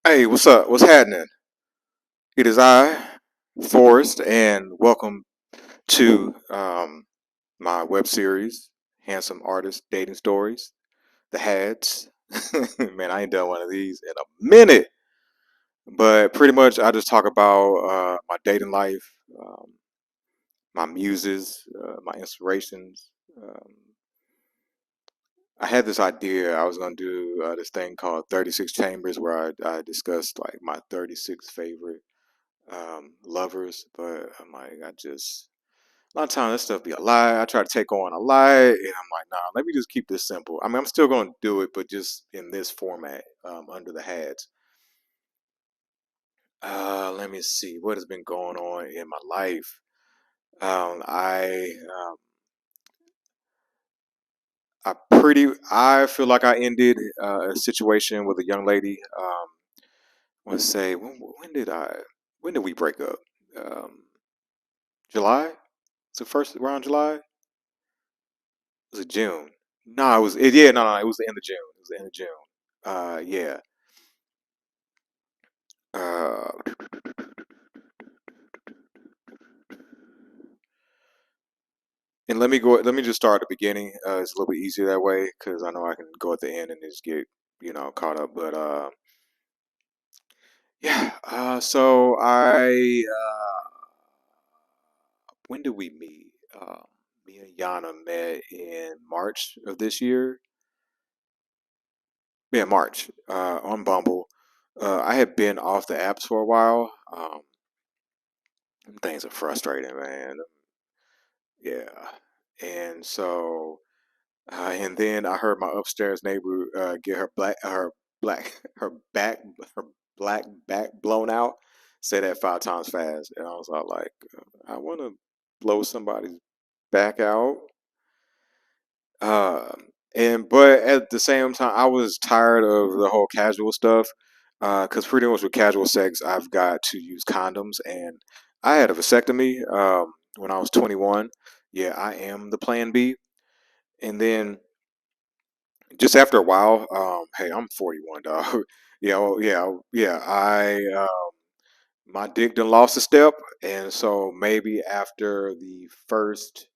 Hey, what's up? What's happening? It is I, Forrest, and welcome to my web series, Handsome Artist Dating Stories, The Hads. Man, I ain't done one of these in a minute, but pretty much I just talk about my dating life, my muses, my inspirations. Um, I had this idea I was gonna do this thing called 36 Chambers, where I discussed like my 36 favorite lovers, but I'm like, a lot of times that stuff be a lie. I try to take on a lie, and I'm like, nah, let me just keep this simple. I mean, I'm still going to do it, but just in this format, under the hats. Let me see what has been going on in my life. I I feel like I ended a situation with a young lady. Let's say when did we break up? Um, July. It's the first around July. Was it June? No, yeah, no, no, it was the end of June. It was the end of June. Yeah. Uh, and let me just start at the beginning. It's a little bit easier that way because I know I can go at the end and just get caught up. But yeah. So when did we meet? Me and Yana met in March of this year. Yeah, March. On Bumble. I had been off the apps for a while. Them things are frustrating, man. Yeah. And so, and then I heard my upstairs neighbor get her back, her black back blown out. Say that 5 times fast, and I was all like, I want to blow somebody's back out. But at the same time, I was tired of the whole casual stuff. Because pretty much with casual sex, I've got to use condoms, and I had a vasectomy when I was 21. Yeah, I am the Plan B. And then just after a while, hey, I'm 41, dog. Yeah. My dick done lost a step, and so maybe after the first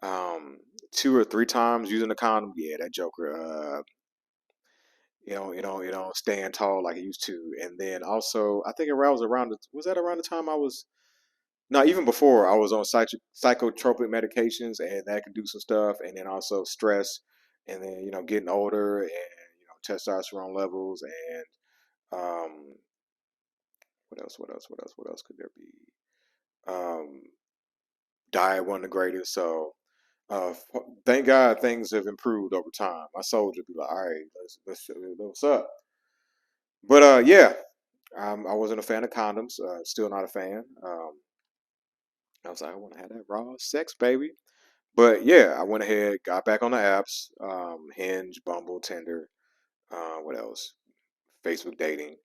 um 2 or 3 times using the condom, yeah, that Joker, staying tall like it used to. And then also, I think around was that around the time I was no, even before I was on psychotropic medications, and that could do some stuff. And then also stress, and then getting older, and testosterone levels, and um, what else could there be? Um, Diet wasn't the greatest, so thank God things have improved over time. My soldier be like, all right, let's what's up. But yeah, I wasn't a fan of condoms. Still not a fan. I was like, I want to have that raw sex, baby. But yeah, I went ahead, got back on the apps, Hinge, Bumble, Tinder, what else? Facebook dating.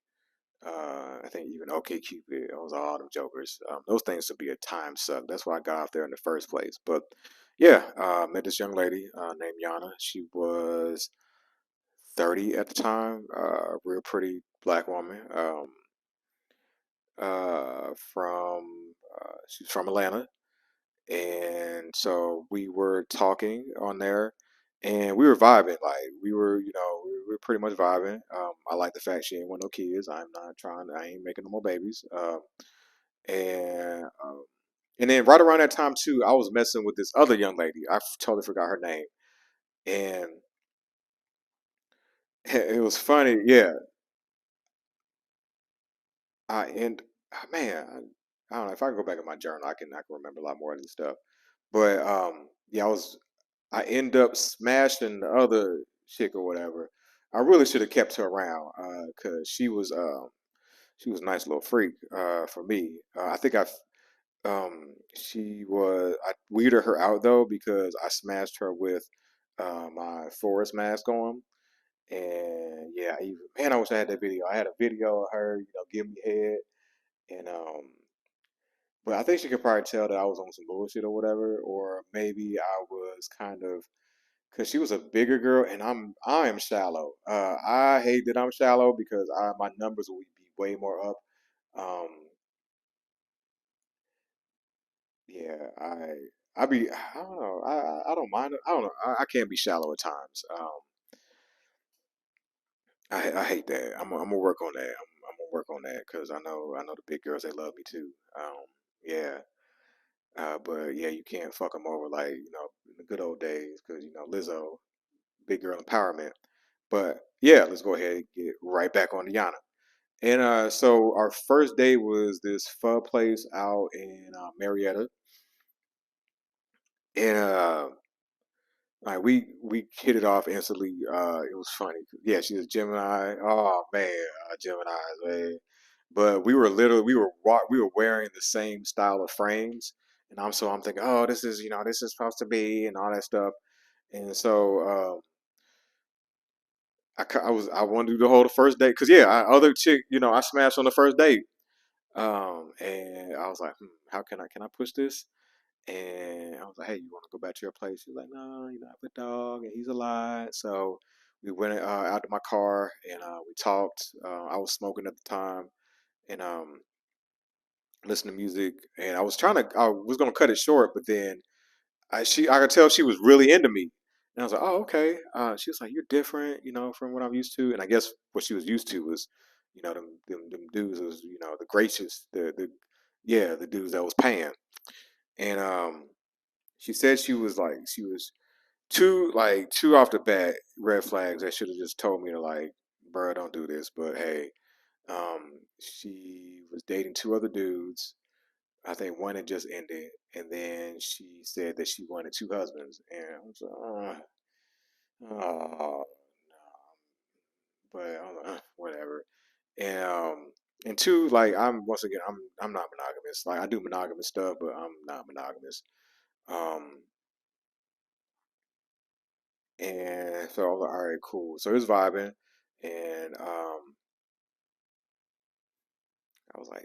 I think even OkCupid. Those are all them jokers. Those things would be a time suck. That's why I got out there in the first place. But yeah, met this young lady named Yanna. She was 30 at the time. Real pretty black woman. She's from Atlanta, and so we were talking on there, and we were vibing. Like we were pretty much vibing. I like the fact she ain't want no kids. I ain't making no more babies. And and then right around that time too, I was messing with this other young lady. Totally forgot her name, and it was funny. Yeah, and man, I don't know if I can go back in my journal. I can remember a lot more of this stuff. But yeah, I end up smashing the other chick or whatever. I really should have kept her around because she was a nice little freak for me. I think I weirded her out though because I smashed her with my forest mask on. And yeah, man, I wish I had that video. I had a video of her, giving me head, and but I think she could probably tell that I was on some bullshit or whatever, or maybe I was kind of because she was a bigger girl, and I am shallow. I hate that I'm shallow because my numbers will be way more up. Um, yeah, I don't know. I don't mind it. I don't know. I can be shallow at times. I hate that. I'm gonna work on that. I'm gonna work on that because I know the big girls they love me too. Yeah. But yeah, you can't fuck them over like in the good old days because Lizzo, big girl empowerment. But yeah, let's go ahead and get right back on to Yana. And so our first day was this pho place out in Marietta, and like we hit it off instantly. It was funny. Yeah, she was Gemini. Oh man, Gemini's man. But we were wearing the same style of frames, and I'm thinking, oh, this is this is supposed to be and all that stuff. And so I wanted to do the whole first date because yeah, other chick I smashed on the first date. And I was like, how can I push this? And I was like, hey, you want to go back to your place? She was like, no, I have a dog and he's alive. So we went out to my car and we talked. I was smoking at the time and listening to music. And I was gonna cut it short, but then I could tell she was really into me. And I was like, oh, okay. She was like, you're different, from what I'm used to. And I guess what she was used to was, them dudes was, the gracious, yeah, the dudes that was paying. And she said she was two off the bat red flags that should have just told me to like, bro, don't do this. But hey, she was dating two other dudes. I think one had just ended, and then she said that she wanted two husbands, and I was like, oh, but I'm like, whatever. And and two, like once again, I'm not monogamous. Like I do monogamous stuff, but I'm not monogamous. Um, and so I was like, all right, cool. So it was vibing, and I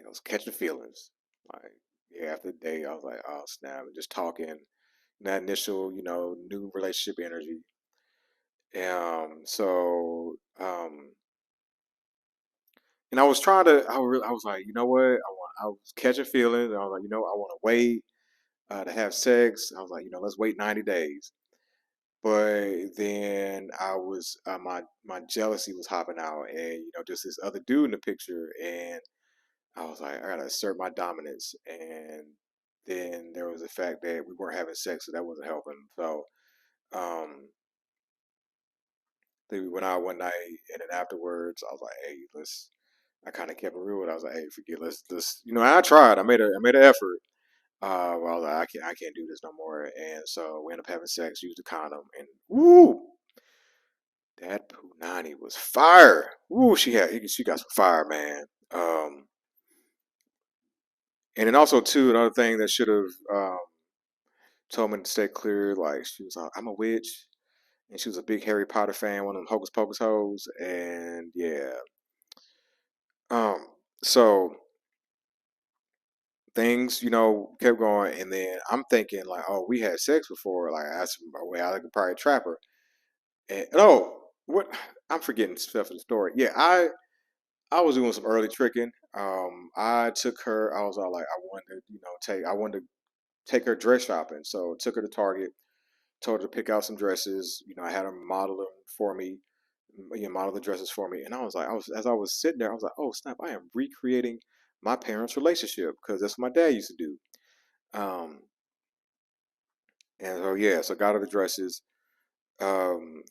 was catching feelings. Like yeah, after the day, I was like, oh snap, and just talking. That initial, new relationship energy. And I was trying to, I was like, you know what? I was catching feelings. And I was like, I want to wait to have sex. I was like, let's wait 90 days. But then my jealousy was hopping out, and just this other dude in the picture, and I was like, I gotta assert my dominance. And then there was the fact that we weren't having sex, so that wasn't helping. So um, then we went out one night, and then afterwards, I was like, hey, let's. I kind of kept it real. I was like, hey, forget. Let's. I tried. I made an effort. Well, I was like, I can't do this no more. And so we ended up having sex, used a condom, and woo, that punani was fire. Woo, she got some fire, man. Um, and then also too, another thing that should have told me to stay clear. Like she was, like, I'm a witch, and she was a big Harry Potter fan, one of them hocus pocus hoes, and yeah. Um, so things, kept going, and then I'm thinking like, oh, we had sex before. Like I asked my way, I could probably trap her. And no, what I'm forgetting stuff in the story. Yeah, I was doing some early tricking. I took her. I was all like, I wanted to take her dress shopping. So took her to Target, told her to pick out some dresses. I had her model them for me, model the dresses for me. And as I was sitting there, I was like, oh snap, I am recreating my parents' relationship because that's what my dad used to do. Um, and so yeah, so got her the dresses. And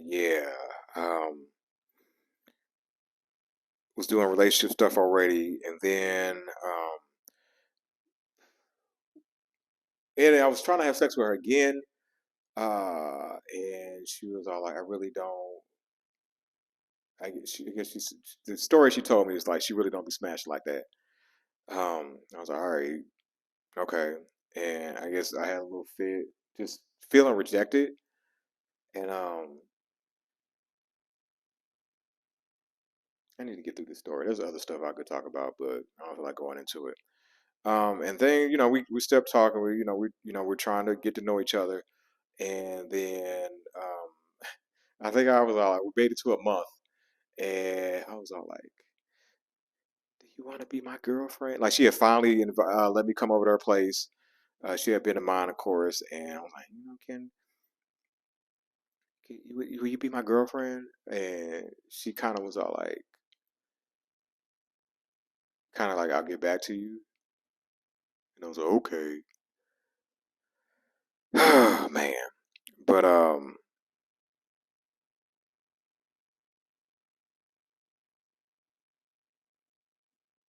yeah, um, was doing relationship stuff already, and then and I was trying to have sex with her again. And she was all like, I really don't. I guess the story she told me is like she really don't be smashed like that. I was like, all right, okay, and I guess I had a little fit, just feeling rejected, and I need to get through this story. There's other stuff I could talk about, but I don't feel like going into it. And then we stepped talking. We're trying to get to know each other, And then I think I was all like, we made it to a month, and I was all like, "Do you want to be my girlfriend?" Like she had finally let me come over to her place. She had been in mine, of course, and I was like, will you be my girlfriend? And she kind of was all like, I'll get back to you. And I was like, okay. Oh man. But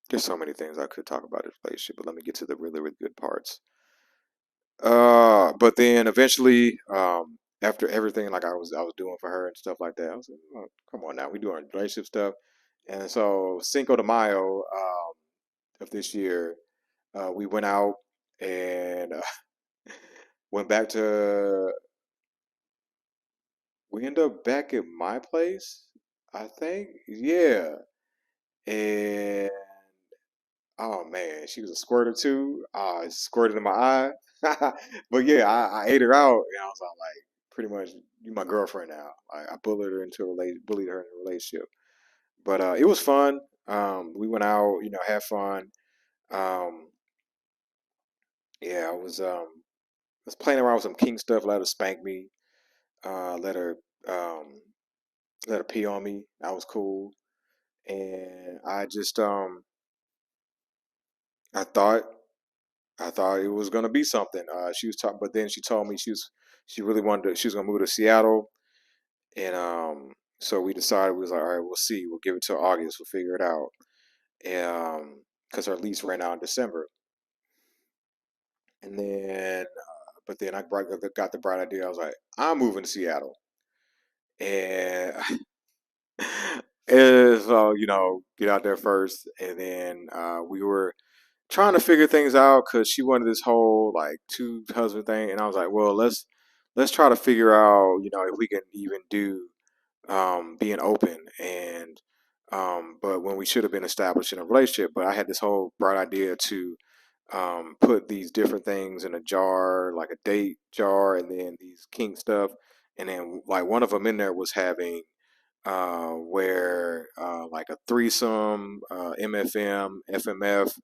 there's so many things I could talk about this relationship, but let me get to the really, really good parts. But then eventually, after everything like I was doing for her and stuff like that, I was like, oh, come on now, we doing relationship stuff. And so Cinco de Mayo of this year, we went out and went back to. We ended up back at my place, I think. Yeah, and oh man, she was a squirter too. It squirted in my eye. But yeah, I ate her out, and I was all like, pretty much, you my girlfriend now. I bullied her in a relationship. But it was fun. We went out, had fun. Um, yeah, I was playing around with some king stuff. Let her spank me. Let her um, let her pee on me. That was cool. And I thought I thought it was gonna be something. She was talking, but then she told me she really wanted to, she was gonna move to Seattle, and so we decided we was like, all right, we'll see, we'll give it till August, we'll figure it out, and because her lease ran out in December, and then but then got the bright idea. I was like, I'm moving to Seattle, and and so get out there first, and then we were trying to figure things out because she wanted this whole like two husband thing, and I was like, well, let's try to figure out, if we can even do being open and but when we should have been establishing a relationship. But I had this whole bright idea to put these different things in a jar, like a date jar, and then these kink stuff, and then like one of them in there was having where like a threesome, MFM, FMF,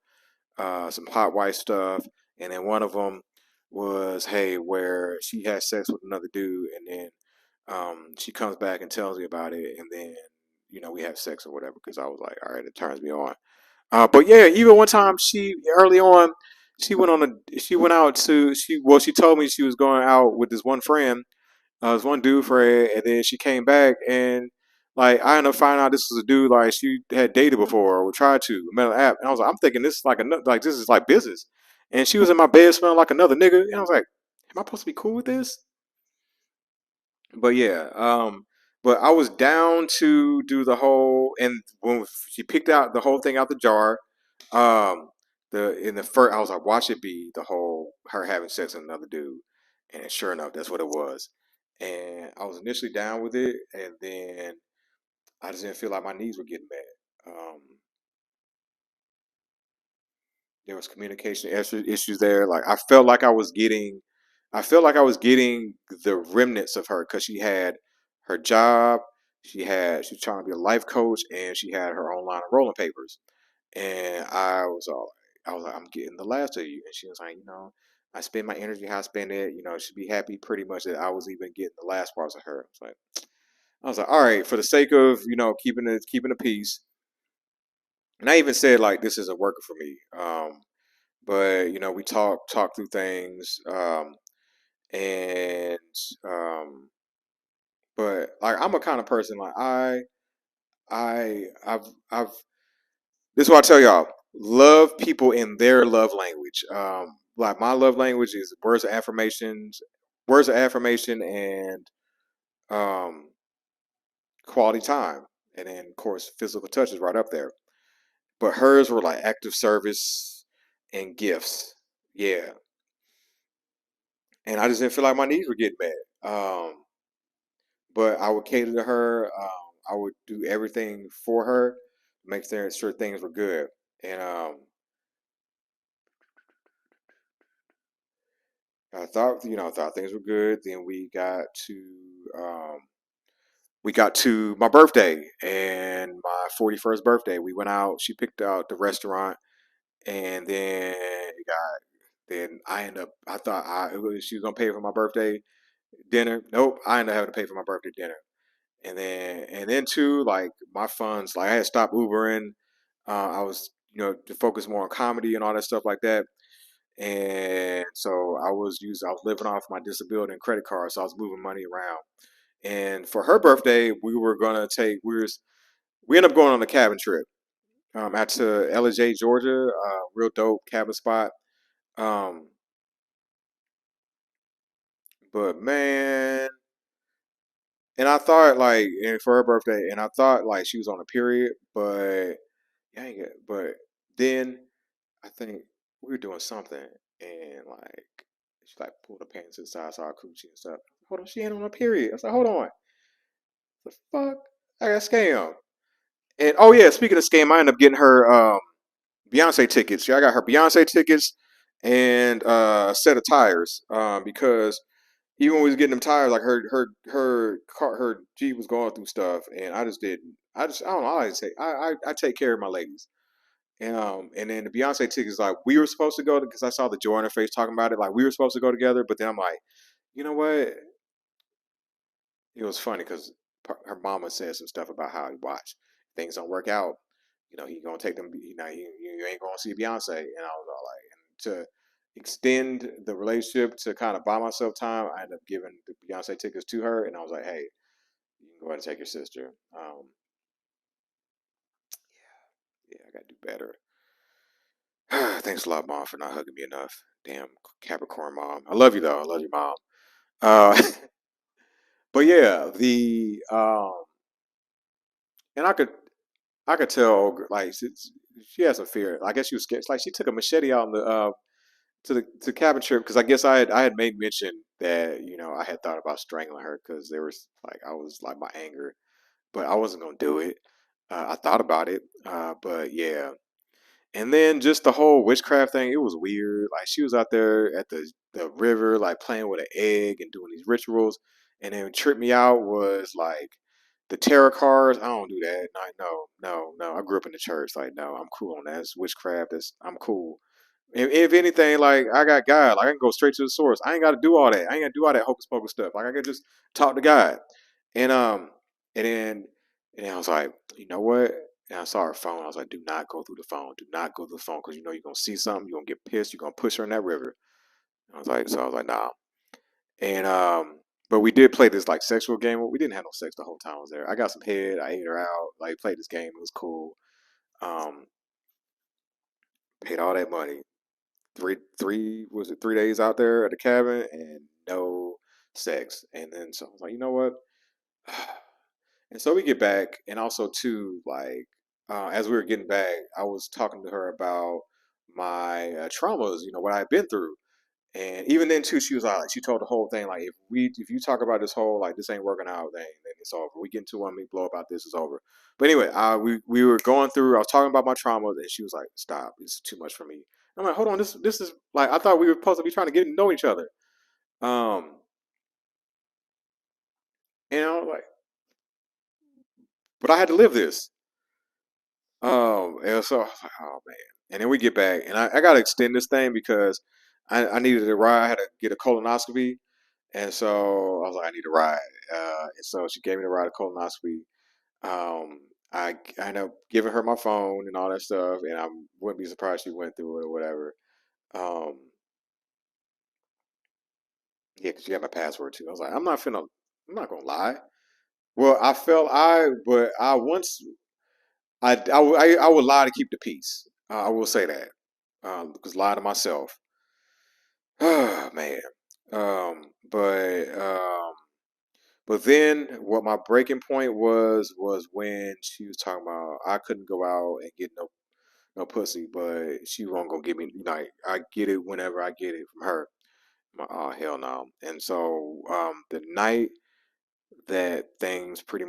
some hot wife stuff, and then one of them was, hey, where she has sex with another dude, and then she comes back and tells me about it, and then we have sex or whatever. Because I was like, all right, it turns me on. But yeah, even one time she early on, she went out to she told me she was going out with this one friend, this one dude friend, and then she came back and like I ended up finding out this was a dude like she had dated before or tried to met on the app, and I was like, I'm thinking this is like another, like this is like business, and she was in my bed smelling like another nigga, and I was like, am I supposed to be cool with this? But yeah, but I was down to do the whole, and when she picked out the whole thing out the jar, um, the in the first I was like, watch it be the whole her having sex with another dude, and sure enough, that's what it was. And I was initially down with it, and then I just didn't feel like my knees were getting bad. There was communication issues there. Like I felt like I was getting the remnants of her because she had her job, she was trying to be a life coach, and she had her own line of rolling papers. And I was like, I'm getting the last of you. And she was like, I spend my energy how I spend it. She'd be happy pretty much that I was even getting the last parts of her. I was like, all right, for the sake of keeping the peace. And I even said like this isn't working for me. But we talk through things, and um, but like I'm a kind of person like I've this is what I tell y'all: love people in their love language. Like my love language is words of affirmation, and um, quality time, and then of course physical touch is right up there. But hers were like active service and gifts. Yeah, and I just didn't feel like my knees were getting bad. But I would cater to her. I would do everything for her, make sure things were good. And I thought, thought things were good. Then um, we got to my birthday and my 41st birthday. We went out. She picked out the restaurant, and then I ended up. I thought she was gonna pay for my birthday dinner. Nope, I ended up having to pay for my birthday dinner. And then too, like my funds, like I had stopped Ubering. I was, to focus more on comedy and all that stuff like that. And so I was living off my disability and credit card, so I was moving money around. And for her birthday, we ended up going on a cabin trip out to LJ, Georgia, real dope cabin spot. Um, but man, and I thought like, and for her birthday, and I thought like she was on a period, but yeah, but then I think we were doing something, and like she like pulled her pants to the side, saw her coochie and stuff. Hold on, she ain't on a period. I was like, hold on, the fuck, I got scammed. And oh yeah, speaking of scam, I ended up getting her Beyonce tickets. Yeah, I got her Beyonce tickets and a set of tires. Because even when we was getting them tires, like her Jeep was going through stuff, and I just didn't. I don't know. I take care of my ladies. And then the Beyonce tickets, like we were supposed to go because I saw the joy in her face talking about it. Like we were supposed to go together, but then I'm like, you know what? It was funny because her mama said some stuff about how he watched things don't work out. He gonna take them. You ain't gonna see Beyonce. And I was all like, and to extend the relationship to kind of buy myself time, I ended up giving the Beyonce tickets to her, and I was like, hey, you can go ahead and take your sister. Yeah, I gotta do better. Thanks a lot, mom, for not hugging me enough. Damn Capricorn mom. I love you though. I love you, mom. Uh, but yeah, the and I could tell like she has some fear. I guess she was scared. It's like she took a machete out on the to cabin trip because I guess I had made mention that I had thought about strangling her because there was like I was like my anger, but I wasn't gonna do it. I thought about it, but yeah. And then just the whole witchcraft thing, it was weird. Like she was out there at the river, like playing with an egg and doing these rituals. And then what tripped me out was like the tarot cards. I don't do that. Like, no, no, no. I grew up in the church. Like, no, I'm cool on that. It's witchcraft. I'm cool. If anything, like I got God, like I can go straight to the source. I ain't got to do all that. I ain't got to do all that hocus pocus stuff. Like I can just talk to God. And and then and then I was like, you know what? And I saw her phone. I was like, do not go through the phone. Do not go through the phone because you're gonna see something. You're gonna get pissed. You're gonna push her in that river. I was like, nah. And but we did play this like sexual game. We didn't have no sex the whole time I was there. I got some head. I ate her out. Like played this game. It was cool. Um, paid all that money. Three was it 3 days out there at the cabin and no sex. And then so I was like, you know what? And so we get back, and also too, like as we were getting back, I was talking to her about my traumas, what I had been through, and even then too, she was like, she told the whole thing like, if you talk about this whole like this ain't working out thing, then it's over. We get into one, we blow about this, it's over. But anyway, we were going through. I was talking about my traumas, and she was like, stop, it's too much for me. I'm like, hold on, this is like I thought we were supposed to be trying to get to know each other. Um, and I was like, but I had to live this. And so I was like, oh man. And then we get back, and I got to extend this thing because I needed a ride. I had to get a colonoscopy, and so I was like, I need a ride. And so she gave me the ride, a colonoscopy. Um, I ended up giving her my phone and all that stuff, and I wouldn't be surprised she went through it or whatever. Um, yeah, because she got my password too. I was like, I'm not gonna lie. Well, but I once I would lie to keep the peace. I will say that because lie to myself. Oh man. Um, but um, but then what my breaking point was when she was talking about I couldn't go out and get no pussy, but she won't go give me like I get it whenever I get it from her. Oh hell no! And so the night that things uh, pretty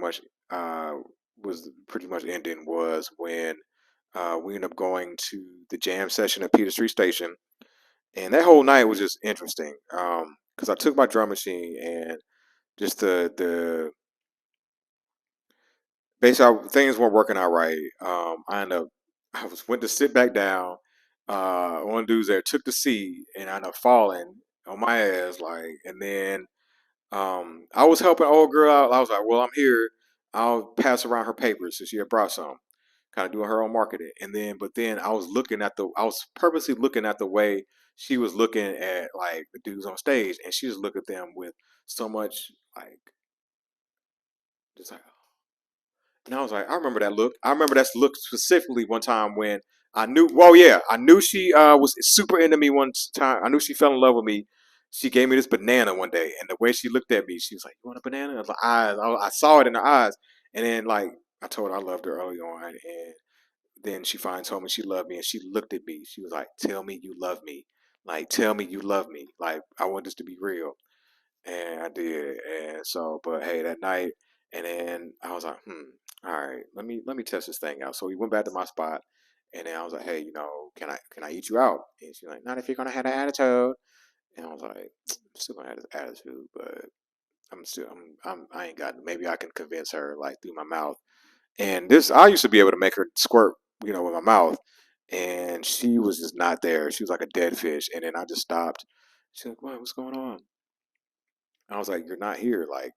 much ending was when we ended up going to the jam session at Peter Street Station, And that whole night was just interesting. Because I took my drum machine and just the basically things weren't working out right. I went to sit back down. One of the dudes there took the seat, and I ended up falling on my ass. Like, and then I was helping old girl out. I was like, well, I'm here. I'll pass around her papers since she had brought some, kind of doing her own marketing. But then I was purposely looking at the way she was looking at like the dudes on stage, and she just looked at them with so much like, just like, and I was like, I remember that look. I remember that look specifically one time when I knew. Well, yeah, I knew she was super into me one time. I knew she fell in love with me. She gave me this banana one day, and the way she looked at me, she was like, "You want a banana?" I was like, eyes. I saw it in her eyes, and then like I told her I loved her early on, and then she finally told me she loved me, and she looked at me. She was like, "Tell me you love me. Like, tell me you love me. Like, I want this to be real." And I did. And so, but hey, that night, and then I was like, all right, let me test this thing out. So we went back to my spot, and then I was like, hey, can I eat you out? And she's like, not if you're gonna have an attitude. And I was like, I'm still gonna have this attitude, but I ain't got. Maybe I can convince her like through my mouth. And this, I used to be able to make her squirt, with my mouth, and she was just not there. She was like a dead fish. And then I just stopped. She's like, what? What's going on? I was like, you're not here. Like,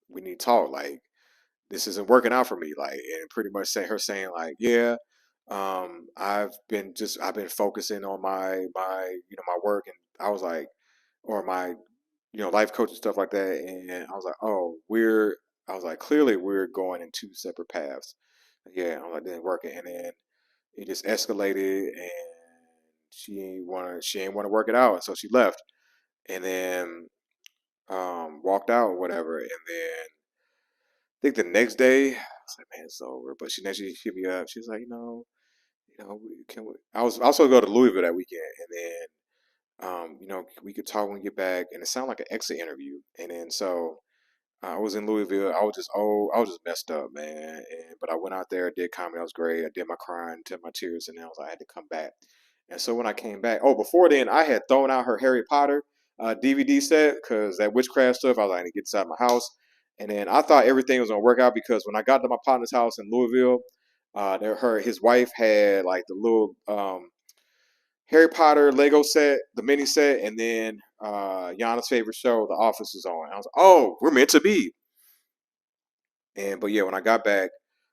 we need to talk. Like, this isn't working out for me. Like, and pretty much saying like, yeah, I've been focusing on my work, and I was like, or my, life coach and stuff like that. And I was like, I was like, clearly we're going in two separate paths. Yeah, I'm like, didn't work it. And then it just escalated, and she ain't want to work it out. So she left. And then walked out or whatever. And then I think the next day, I was like, man, it's over. But she hit me up. She was like, I was also go to Louisville that weekend, and then we could talk when we get back. And it sounded like an exit interview. And then so I was in Louisville. I was just messed up, man. But I went out there, did comedy. I was great. I did my crying, did my tears, and then I had to come back. And so when I came back, before then, I had thrown out her Harry Potter DVD set because that witchcraft stuff. I was like, I need to get this out of my house. And then I thought everything was gonna work out because when I got to my partner's house in Louisville, his wife had like the little Harry Potter Lego set, the mini set, and then Yanna's favorite show, The Office, was on. I was like, oh, we're meant to be. And but yeah, when I got back,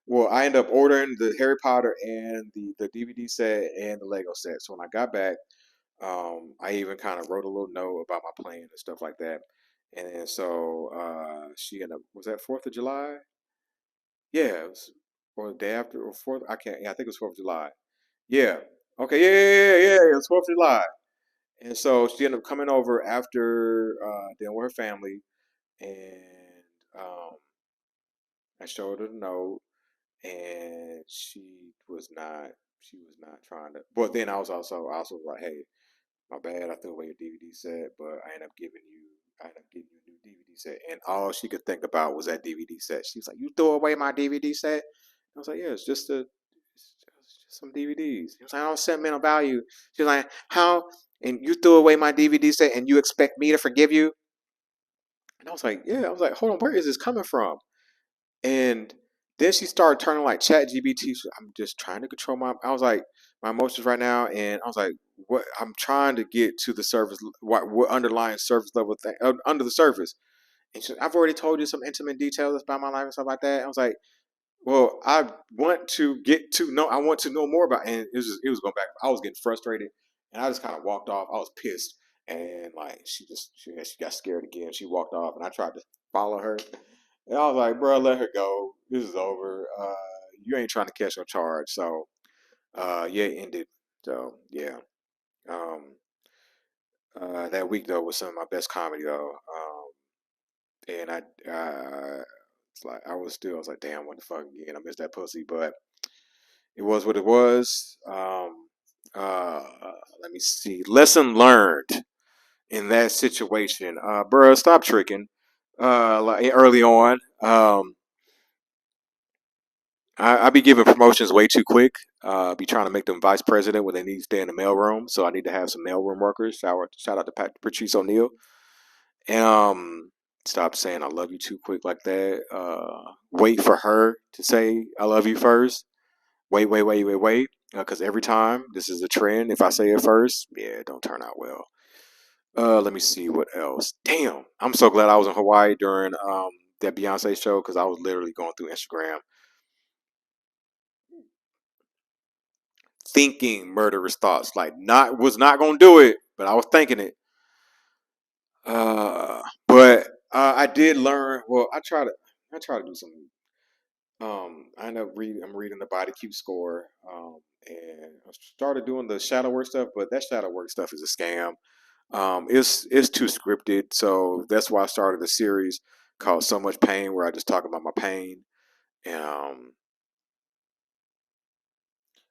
well, I ended up ordering the Harry Potter and the DVD set and the Lego set. So when I got back, I even kind of wrote a little note about my plan and stuff like that. And then so she ended up, was that 4th of July? Yeah, it was, or the day after, or fourth. I can't. Yeah, I think it was 4th of July. Yeah. Okay. Yeah. It was 4th of July. And so she ended up coming over after dinner with her family, and I showed her the note, and she was not trying to. But then I also was like, hey, my bad, I threw away your DVD set, but I ended up giving you a new DVD set, and all she could think about was that DVD set. She was like, you threw away my DVD set? I was like, yeah, it's just some DVDs. She was like, oh, sentimental value. She was like, how? And you threw away my DVD set, and you expect me to forgive you? And I was like, yeah. I was like, hold on, where is this coming from? And then she started turning like Chat GBT. I'm just trying to control I was like, my emotions right now. And I was like, what? I'm trying to get to the surface, what underlying surface level thing, under the surface. And I've already told you some intimate details about my life and stuff like that. I was like, well, I want to know more about, and it was going back. I was getting frustrated, and I just kind of walked off. I was pissed, and like she got scared again. She walked off, and I tried to follow her, and I was like, bro, let her go. This is over. You ain't trying to catch no charge. So, yeah, it ended. So, yeah. Um, that week though was some of my best comedy though. And it's like I was like, damn, what the fuck again? I missed that pussy, but it was what it was. Uh, Let me see. Lesson learned in that situation. Bruh, stop tricking. Like early on. I be giving promotions way too quick. Be trying to make them vice president when they need to stay in the mailroom. So I need to have some mailroom workers. Shout out to Patrice O'Neill. Um, Stop saying I love you too quick like that. Wait for her to say I love you first. Wait. Because every time this is a trend. If I say it first, yeah, it don't turn out well. Let me see what else. Damn, I'm so glad I was in Hawaii during that Beyonce show because I was literally going through Instagram thinking murderous thoughts. Like not was not gonna do it, but I was thinking it. But I did learn. Well, I try to do some. I end up reading. I'm reading the Body Cube score. And I started doing the shadow work stuff, but that shadow work stuff is a scam. It's too scripted, so that's why I started a series called So Much Pain, where I just talk about my pain. And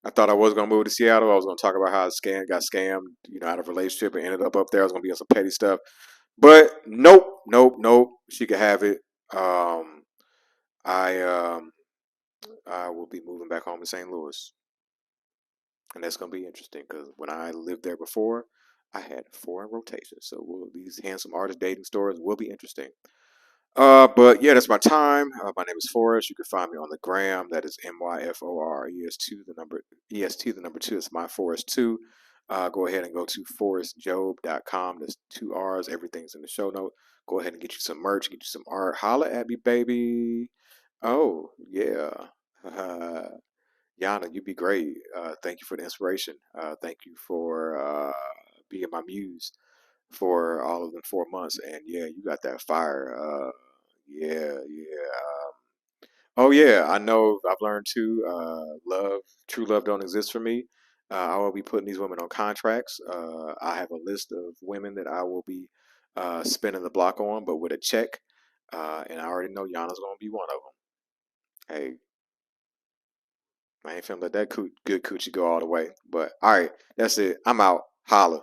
I thought I was gonna move to Seattle. I was gonna talk about how I got scammed, out of a relationship and ended up there. I was gonna be on some petty stuff, but nope. She could have it. Um, I I will be moving back home to St. Louis, and that's gonna be interesting because when I lived there before, I had four in rotation. So these handsome artist dating stories will be interesting. But yeah, that's my time. My name is Forrest. You can find me on the gram. That is MYFOREST, the number 2. It's my Forest 2. Go ahead and go to forestjob.com. There's 2 R's. Everything's in the show note. Go ahead and get you some merch, get you some art. Holla at me, baby. Oh, yeah. Yanna, you'd be great. Thank you for the inspiration. Thank you for being my muse for all of them 4 months. And yeah, you got that fire. Yeah. Oh yeah, I know. I've learned too. True love don't exist for me. I will be putting these women on contracts. I have a list of women that I will be spinning the block on, but with a check. And I already know Yana's gonna be one of them. Hey, I ain't finna let that good coochie go all the way. But all right, that's it. I'm out. Holla.